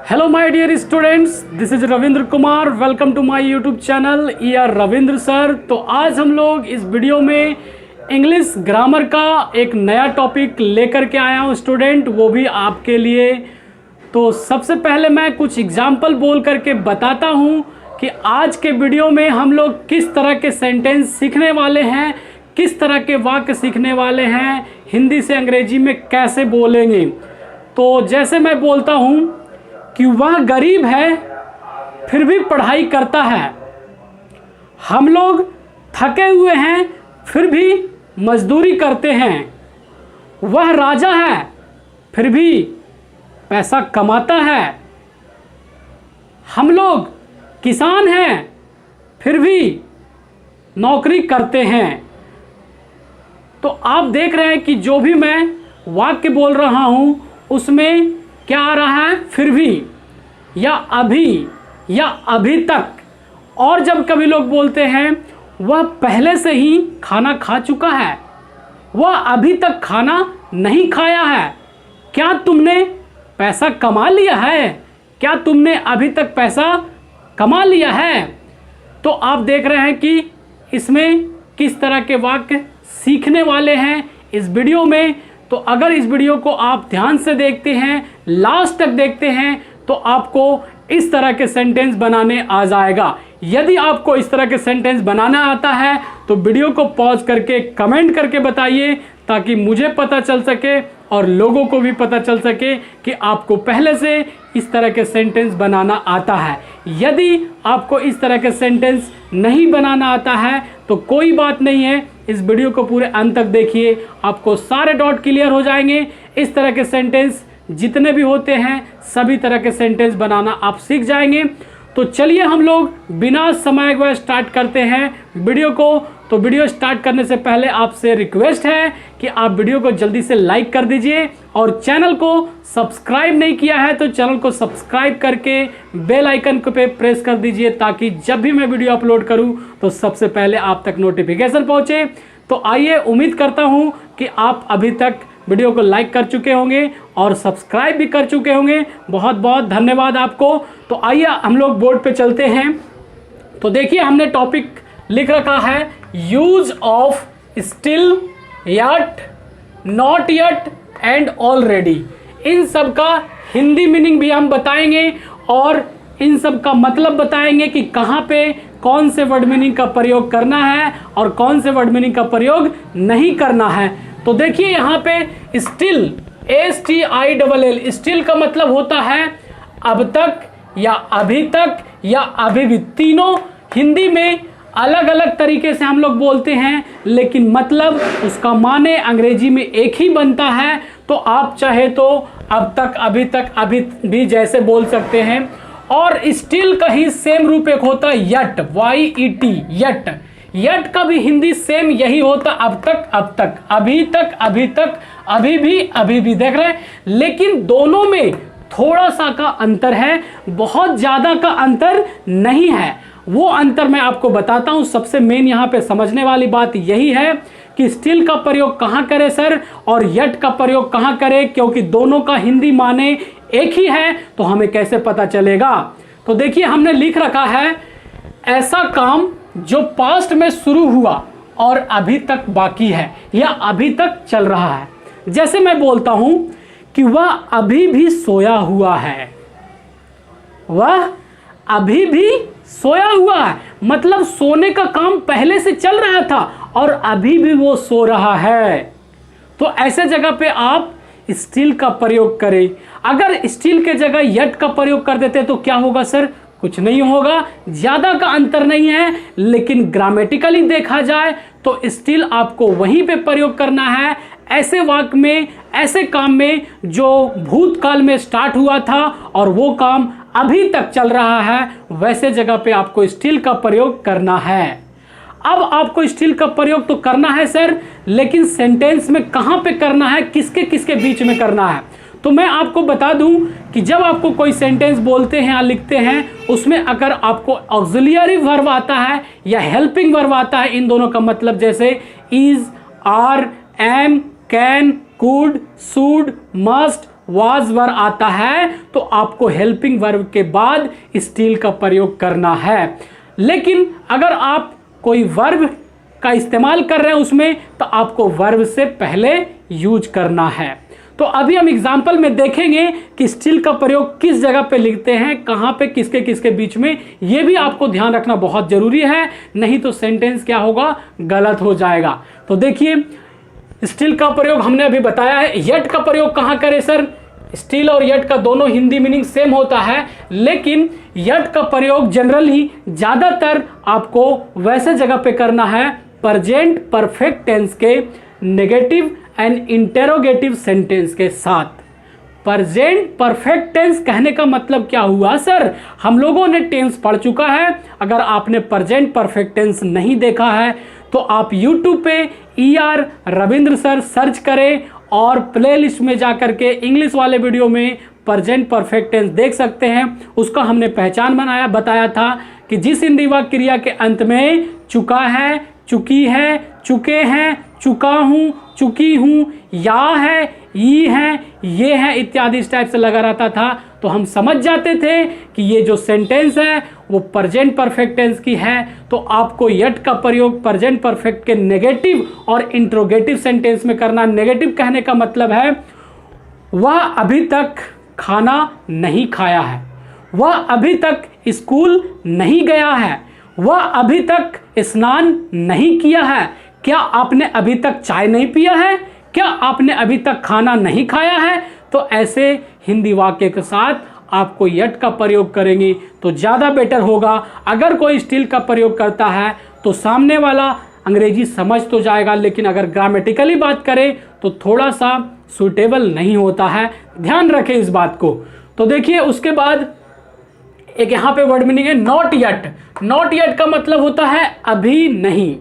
Hello my dear students, this is Ravindra Kumar. Welcome to my YouTube channel ER Ravindra sir. तो आज हम लोग इस वीडियो में इंग्लिश ग्रामर का एक नया टॉपिक लेकर के आया हूँ स्टूडेंट, वो भी आपके लिए। तो सबसे पहले मैं कुछ एग्जाम्पल बोल करके बताता हूँ कि आज के वीडियो में हम लोग किस तरह के सेंटेंस सीखने वाले हैं, किस तरह के वाक्य सीखने वाले हैं, हिंदी से अंग्रेजी में कैसे बोलेंगे। तो जैसे मैं बोलता हूँ कि वह गरीब है फिर भी पढ़ाई करता है, हम लोग थके हुए हैं फिर भी मजदूरी करते हैं, वह राजा है फिर भी पैसा कमाता है, हम लोग किसान हैं फिर भी नौकरी करते हैं। तो आप देख रहे हैं कि जो भी मैं वाक्य बोल रहा हूं उसमें क्या आ रहा है, फिर भी या अभी तक। और जब कभी लोग बोलते हैं वह पहले से ही खाना खा चुका है, वह अभी तक खाना नहीं खाया है, क्या तुमने पैसा कमा लिया है, क्या तुमने अभी तक पैसा कमा लिया है। तो आप देख रहे हैं कि इसमें किस तरह के वाक्य सीखने वाले हैं इस वीडियो में। तो अगर इस वीडियो को आप ध्यान से देखते हैं, लास्ट तक देखते हैं, तो आपको इस तरह के सेंटेंस बनाने आ जाएगा। यदि आपको इस तरह के सेंटेंस बनाना आता है तो वीडियो को पॉज करके कमेंट करके बताइए, ताकि मुझे पता चल सके और लोगों को भी पता चल सके कि आपको पहले से इस तरह के सेंटेंस बनाना आता है। यदि आपको इस तरह के सेंटेंस नहीं बनाना आता है तो कोई बात नहीं है, इस वीडियो को पूरे अंत तक देखिए, आपको सारे डॉट क्लियर हो जाएंगे। इस तरह के सेंटेंस जितने भी होते हैं सभी तरह के सेंटेंस बनाना आप सीख जाएंगे। तो चलिए हम लोग बिना समय गवाए स्टार्ट करते हैं वीडियो को। तो वीडियो स्टार्ट करने से पहले आपसे रिक्वेस्ट है कि आप वीडियो को जल्दी से लाइक कर दीजिए, और चैनल को सब्सक्राइब नहीं किया है तो चैनल को सब्सक्राइब करके बेल आइकन पे प्रेस कर दीजिए, ताकि जब भी मैं वीडियो अपलोड करूं तो सबसे पहले आप तक नोटिफिकेशन पहुंचे। तो आइए, उम्मीद करता हूं कि आप अभी तक वीडियो को लाइक कर चुके होंगे और सब्सक्राइब भी कर चुके होंगे। बहुत बहुत धन्यवाद आपको। तो आइए हम लोग बोर्ड पे चलते हैं। तो देखिए, हमने टॉपिक लिख रखा है use of still, yet, not yet and already. इन सब का हिंदी मीनिंग भी हम बताएंगे और इन सब का मतलब बताएंगे कि कहाँ पे कौन से वर्ड मीनिंग का प्रयोग करना है और कौन से वर्ड मीनिंग का प्रयोग नहीं करना है। तो देखिए यहाँ पे स्टिल, STILL, स्टिल का मतलब होता है अब तक या अभी तक या अभी भी। तीनों हिंदी में अलग अलग तरीके से हम लोग बोलते हैं, लेकिन मतलब उसका माने अंग्रेजी में एक ही बनता है। तो आप चाहे तो अब तक, अभी तक, अभी भी जैसे बोल सकते हैं। और स्टिल का ही सेम रूप एक होता है यट, YET, यट। यट का भी हिंदी सेम यही होता, अब तक, अब तक, अभी तक, अभी तक, अभी भी, अभी भी। देख रहे हैं, लेकिन दोनों में थोड़ा सा का अंतर है, बहुत ज्यादा का अंतर नहीं है। वो अंतर मैं आपको बताता हूं। सबसे मेन यहाँ पे समझने वाली बात यही है कि स्टिल का प्रयोग कहाँ करें सर और यट का प्रयोग कहाँ करें, क्योंकि दोनों का हिंदी माने एक ही है, तो हमें कैसे पता चलेगा। तो देखिए, हमने लिख रखा है ऐसा काम जो पास्ट में शुरू हुआ और अभी तक बाकी है या अभी तक चल रहा है। जैसे मैं बोलता हूं कि वह अभी भी सोया हुआ है, वह अभी भी सोया हुआ है, मतलब सोने का काम पहले से चल रहा था और अभी भी वो सो रहा है। तो ऐसे जगह पे आप स्टिल का प्रयोग करें। अगर स्टिल के जगह यट का प्रयोग कर देते तो क्या होगा सर, कुछ नहीं होगा, ज्यादा का अंतर नहीं है। लेकिन ग्रामेटिकली देखा जाए तो स्टिल आपको वहीं पे प्रयोग करना है, ऐसे वाक्य में, ऐसे काम में जो भूतकाल में स्टार्ट हुआ था और वो काम अभी तक चल रहा है, वैसे जगह पे आपको स्टिल का प्रयोग करना है। अब आपको स्टिल का प्रयोग तो करना है सर, लेकिन सेंटेंस में कहां पे करना है, किसके किसके बीच में करना है। तो मैं आपको बता दूं कि जब आपको कोई सेंटेंस बोलते हैं या लिखते हैं, उसमें अगर आपको ऑक्सिलियरी वर्ब आता है या हेल्पिंग वर्ब आता है, इन दोनों का मतलब जैसे is, are, am, can, could, should, must, was verb आता है तो आपको हेल्पिंग वर्ब के बाद स्टिल का प्रयोग करना है। लेकिन अगर आप कोई वर्ब का इस्तेमाल कर रहे हैं उसमें तो आपको वर्ब से पहले यूज करना है। तो अभी हम एग्जाम्पल में देखेंगे कि स्टिल का प्रयोग किस जगह पे लिखते हैं, कहां पे, किसके किसके बीच में, ये भी आपको ध्यान रखना बहुत जरूरी है, नहीं तो सेंटेंस क्या होगा, गलत हो जाएगा। तो देखिए स्टिल का प्रयोग हमने अभी बताया है। यट का प्रयोग कहां करें सर? स्टिल और यट का दोनों हिंदी मीनिंग सेम होता है, लेकिन यट का प्रयोग जनरली ज्यादातर आपको वैसे जगह पे करना है प्रेजेंट परफेक्ट टेंस के नेगेटिव एंड इंटेरोगेटिव सेंटेंस के साथ। प्रेजेंट परफेक्ट टेंस कहने का मतलब क्या हुआ सर? हम लोगों ने टेंस पढ़ चुका है। अगर आपने प्रेजेंट परफेक्ट टेंस नहीं देखा है तो आप YouTube पे ER रविंद्र सर सर्च करें और प्लेलिस्ट में जाकर के इंग्लिश वाले वीडियो में प्रेजेंट परफेक्ट टेंस देख सकते हैं। उसका हमने पहचान बताया था कि जिस हिंदी वाक्य क्रिया के अंत में चुका है, चुकी है, चुके हैं, चुका हूं, चुकी हूं, या है, ई है, ये है इत्यादि इस टाइप से लगा रहता था तो हम समझ जाते थे कि ये जो सेंटेंस है वो प्रेजेंट परफेक्ट टेंस की है। तो आपको यट का प्रयोग प्रेजेंट परफेक्ट के नेगेटिव और इंट्रोगेटिव सेंटेंस में करना। नेगेटिव कहने का मतलब है वह अभी तक खाना नहीं खाया है, वह अभी तक स्कूल नहीं गया है, वह अभी तक स्नान नहीं किया है, क्या आपने अभी तक चाय नहीं पिया है, क्या आपने अभी तक खाना नहीं खाया है। तो ऐसे हिंदी वाक्य के साथ आपको यट का प्रयोग करेंगे तो ज़्यादा बेटर होगा। अगर कोई स्टिल का प्रयोग करता है तो सामने वाला अंग्रेजी समझ तो जाएगा, लेकिन अगर ग्रामेटिकली बात करें तो थोड़ा सा सूटेबल नहीं होता है, ध्यान रखें इस बात को। तो देखिए उसके बाद एक यहाँ पे वर्ड मीनिंग है नॉट यट। नॉट यट का मतलब होता है अभी नहीं।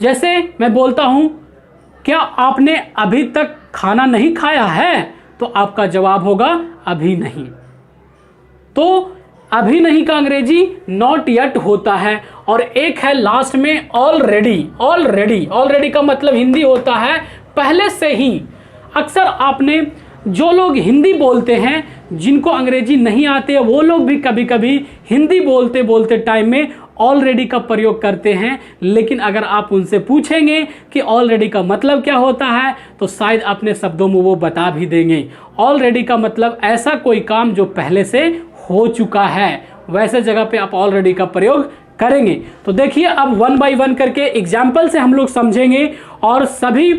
जैसे मैं बोलता हूं क्या आपने अभी तक खाना नहीं खाया है, तो आपका जवाब होगा अभी नहीं। तो अभी नहीं का अंग्रेजी नॉट यट होता है। और एक है लास्ट में ऑलरेडी। ऑलरेडी, ऑलरेडी का मतलब हिंदी होता है पहले से ही। अक्सर आपने जो लोग हिंदी बोलते हैं, जिनको अंग्रेजी नहीं आते, वो लोग भी कभी कभी हिंदी बोलते बोलते टाइम में ऑलरेडी का प्रयोग करते हैं। लेकिन अगर आप उनसे पूछेंगे कि ऑलरेडी का मतलब क्या होता है तो शायद अपने शब्दों में वो बता भी देंगे। ऑलरेडी का मतलब ऐसा कोई काम जो पहले से हो चुका है, वैसे जगह पे आप ऑलरेडी का प्रयोग करेंगे। तो देखिए अब वन बाय वन करके एग्जाम्पल से हम लोग समझेंगे और सभी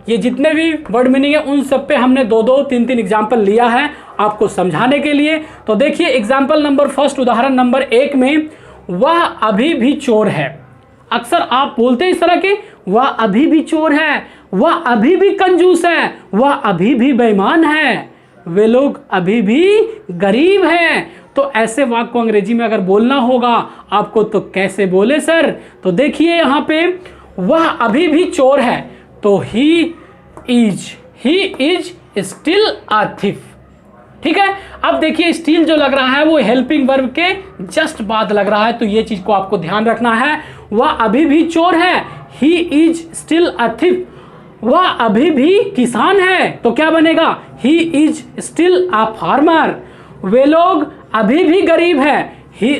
ये जितने भी वर्ड मीनिंग है उन सब पे हमने दो दो तीन तीन एग्जाम्पल लिया है आपको समझाने के लिए। तो देखिए एग्जाम्पल नंबर फर्स्ट, उदाहरण नंबर 1 में वह अभी भी चोर है। अक्सर आप बोलते हैं इस तरह के, वह अभी भी चोर है, वह अभी भी कंजूस है, वह अभी भी बेईमान है, वे लोग अभी भी गरीब हैं। तो ऐसे वाक्य को अंग्रेजी में अगर बोलना होगा आपको तो कैसे बोले सर? तो देखिए यहाँ पे वह अभी भी चोर है तो ही इज स्टिल अ थीफ। ठीक है, अब देखिए स्टिल जो लग रहा है वो हेल्पिंग वर्ब के जस्ट बाद लग रहा है, तो ये चीज को आपको ध्यान रखना है। वह अभी भी चोर है, he is still a thief. वह अभी भी किसान है तो क्या बनेगा? He is still a farmer. वे लोग अभी भी गरीब है,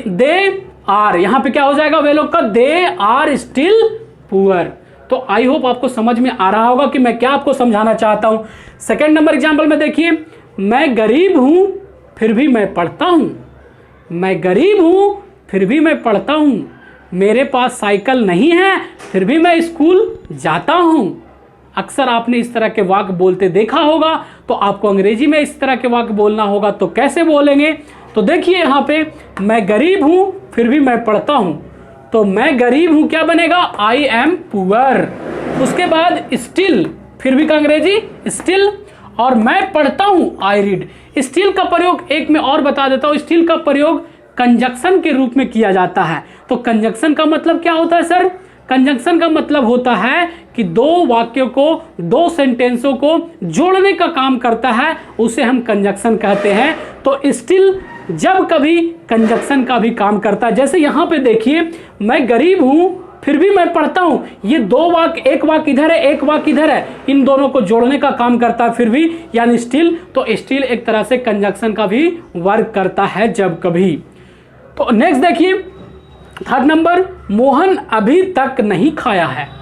दे आर, यहां पे क्या हो जाएगा वे लोग का? They are still poor. तो आई होप आपको समझ में आ रहा होगा कि मैं क्या आपको समझाना चाहता हूं। सेकंड नंबर एग्जांपल में देखिए, मैं गरीब हूं फिर भी मैं पढ़ता हूं। मैं गरीब हूं फिर भी मैं पढ़ता हूं। मेरे पास साइकिल नहीं है फिर भी मैं स्कूल जाता हूं। अक्सर आपने इस तरह के वाक्य बोलते देखा होगा, तो आपको अंग्रेजी में इस तरह के वाक्य बोलना होगा। तो कैसे बोलेंगे? तो देखिए यहाँ पे मैं गरीब हूं फिर भी मैं पढ़ता हूं, तो मैं गरीब हूं क्या बनेगा? I am poor. उसके बाद स्टिल, फिर भी का अंग्रेजी स्टिल, और मैं पढ़ता हूं आई रीड। स्टिल का प्रयोग एक में और बता देता हूं, स्टिल का प्रयोग कंजक्शन के रूप में किया जाता है। तो कंजक्शन का मतलब क्या होता है सर? कंजक्शन का मतलब होता है कि दो वाक्यों को, दो सेंटेंसों को जोड़ने का काम करता है, उसे हम कंजक्शन कहते हैं। तो स्टिल जब कभी कंजक्शन का भी काम करता है। जैसे यहां पे देखिए, मैं गरीब हूं फिर भी मैं पढ़ता हूं। ये दो वाक, एक वाक इधर है, एक वाक इधर है, इन दोनों को जोड़ने का काम करता है फिर भी, यानी स्टिल। तो स्टिल एक तरह से कंजक्शन का भी वर्क करता है जब कभी। तो नेक्स्ट देखिए, थर्ड नंबर, मोहन अभी तक नहीं खाया है।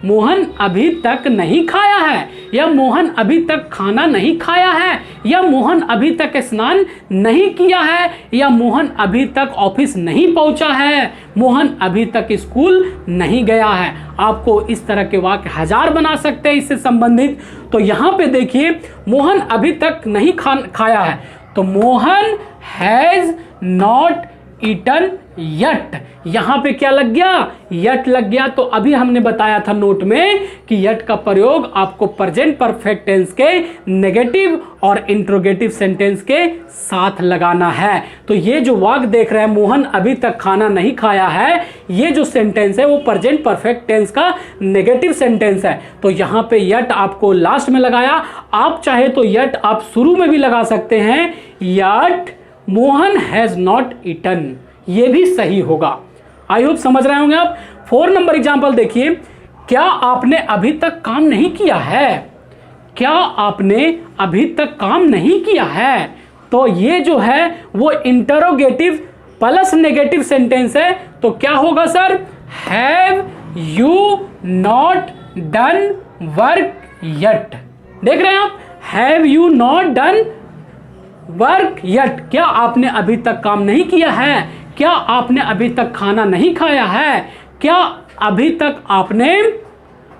मोहन अभी तक नहीं खाया है, या मोहन अभी तक खाना नहीं खाया है, या मोहन अभी तक स्नान नहीं किया है, या मोहन अभी तक ऑफिस नहीं पहुंचा है, मोहन अभी तक स्कूल नहीं गया है। आपको इस तरह के वाक्य हजार बना सकते हैं इससे संबंधित। तो यहां पे देखिए, मोहन अभी तक नहीं खाया है, तो Mohan has not eaten yet. यहां पे क्या लग गया? यट लग गया। तो अभी हमने बताया था नोट में कि यट का प्रयोग आपको प्रेजेंट परफेक्ट टेंस के नेगेटिव और इंट्रोगेटिव सेंटेंस के साथ लगाना है। तो ये जो वाक्य देख रहे हैं, मोहन अभी तक खाना नहीं खाया है, ये जो सेंटेंस है वो प्रेजेंट परफेक्ट टेंस का नेगेटिव सेंटेंस है। तो यहां पे यट आपको लास्ट में लगाया। आप चाहे तो यट आप शुरू में भी लगा सकते हैं, yet Mohan has not eaten, ये भी सही होगा। आई होप समझ रहे होंगे आप। 4 नंबर एग्जांपल देखिए, क्या आपने अभी तक काम नहीं किया है? क्या आपने अभी तक काम नहीं किया है? तो ये जो है वो इंटरोगेटिव प्लस नेगेटिव सेंटेंस है। तो क्या होगा sir? Have you not done work yet. देख रहे हैं आप, have you not done work yet, क्या आपने अभी तक काम नहीं किया है? क्या आपने अभी तक खाना नहीं खाया है? क्या अभी तक आपने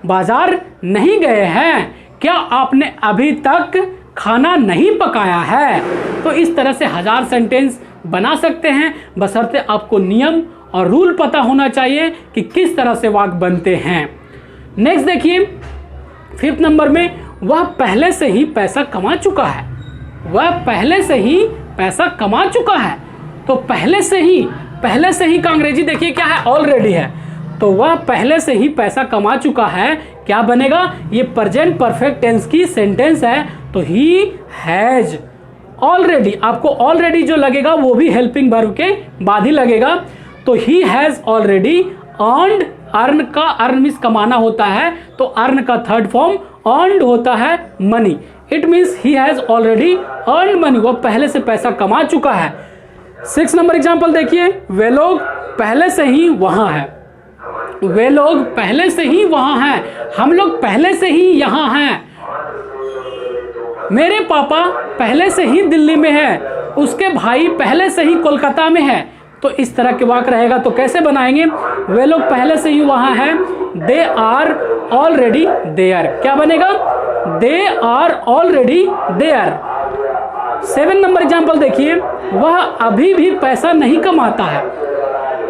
बाजार नहीं गए हैं? क्या आपने अभी तक खाना नहीं पकाया है? तो इस तरह से हजार सेंटेंस बना सकते हैं, बशर्ते आपको नियम और रूल पता होना चाहिए कि किस तरह से वाक्य बनते हैं। नेक्स्ट देखिए, 5th नंबर में, वह पहले से ही पैसा कमा चुका है। वह पहले से ही पैसा कमा चुका है। तो पहले से ही का अंग्रेजी देखिए क्या है? ऑलरेडी है। तो वह पहले से ही पैसा कमा चुका है, क्या बनेगा? ये प्रेजेंट परफेक्ट टेंस की सेंटेंस है, तो ही हैज ऑलरेडी। आपको ऑलरेडी जो लगेगा वो भी हेल्पिंग वर्ब के बाद ही लगेगा। तो he has already earned, earn का अर्न मीन्स कमाना होता है, तो अर्न का थर्ड फॉर्म अर्नड होता है money. It means he has already earn money, वो पहले से पैसा कमा चुका है। 6 नंबर एग्जांपल देखिए, वे लोग पहले से ही वहां हैं। वे लोग पहले से ही वहां हैं, हम लोग पहले से ही यहां हैं। मेरे पापा पहले से ही दिल्ली में है, उसके भाई पहले से ही कोलकाता में है। तो इस तरह के वाक्य रहेगा। तो कैसे बनाएंगे? वे लोग पहले से ही वहां हैं, दे आर ऑलरेडी देयर। क्या बनेगा? They are already there. 7 number example देखिए, वह अभी भी पैसा नहीं कमाता है।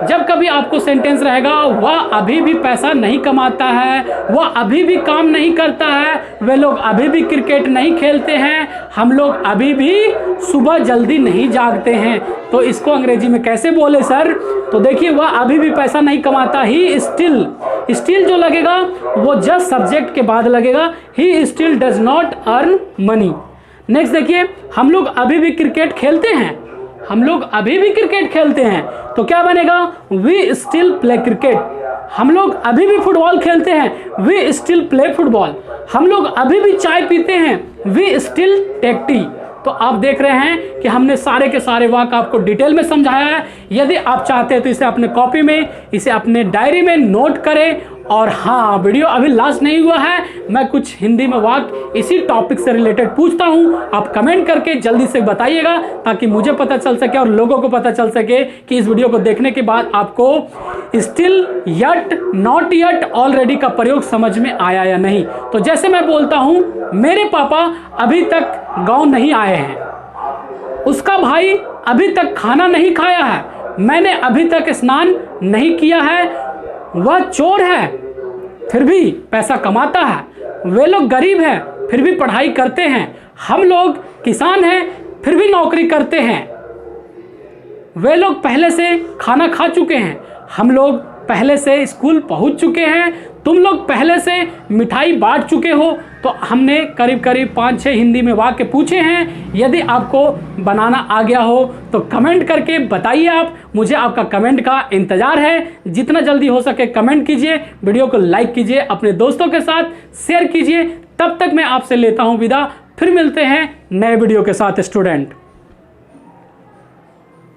जब कभी आपको सेंटेंस रहेगा वह अभी भी पैसा नहीं कमाता है, वह अभी भी काम नहीं करता है, वे लोग अभी भी क्रिकेट नहीं खेलते हैं, हम लोग अभी भी सुबह जल्दी नहीं जागते हैं। तो इसको अंग्रेजी में कैसे बोले सर? तो देखिए, वह अभी भी पैसा नहीं कमाता, ही स्टिल, स्टिल जो लगेगा वो जस्ट सब्जेक्ट के बाद लगेगा, he still does not earn money. Next देखिए, हम लोग अभी भी क्रिकेट खेलते हैं। हम लोग अभी भी क्रिकेट खेलते हैं, तो क्या बनेगा? We still play cricket. हम लोग अभी भी फुटबॉल खेलते हैं, वी स्टिल प्ले फुटबॉल। हम लोग अभी भी चाय पीते हैं, वी स्टिल टेक टी। तो आप देख रहे हैं कि हमने सारे के सारे वाक्य आपको डिटेल में समझाया है। यदि आप चाहते हैं तो इसे अपने कॉपी में, इसे अपने डायरी में नोट करें। और हाँ, वीडियो अभी लास्ट नहीं हुआ है, मैं कुछ हिंदी में वाक्य इसी टॉपिक से रिलेटेड पूछता हूँ। आप कमेंट करके जल्दी से बताइएगा ताकि मुझे पता चल सके और लोगों को पता चल सके कि इस वीडियो को देखने के बाद आपको still, yet, not yet, already का प्रयोग समझ में आया या नहीं। तो जैसे मैं बोलता हूँ, मेरे पापा अभी तक गाँव नहीं आए हैं, उसका भाई अभी तक खाना नहीं खाया है, मैंने अभी तक स्नान नहीं किया है, वह चोर है फिर भी पैसा कमाता है, वे लोग गरीब हैं फिर भी पढ़ाई करते हैं, हम लोग किसान हैं फिर भी नौकरी करते हैं, वे लोग पहले से खाना खा चुके हैं, हम लोग पहले से स्कूल पहुंच चुके हैं, तुम लोग पहले से मिठाई बांट चुके हो। तो हमने करीब करीब 5-6 हिंदी में वाक्य पूछे हैं। यदि आपको बनाना आ गया हो तो कमेंट करके बताइए आप, मुझे आपका कमेंट का इंतज़ार है। जितना जल्दी हो सके कमेंट कीजिए, वीडियो को लाइक कीजिए, अपने दोस्तों के साथ शेयर कीजिए। तब तक मैं आपसे लेता हूँ विदा, फिर मिलते हैं नए वीडियो के साथ स्टूडेंट।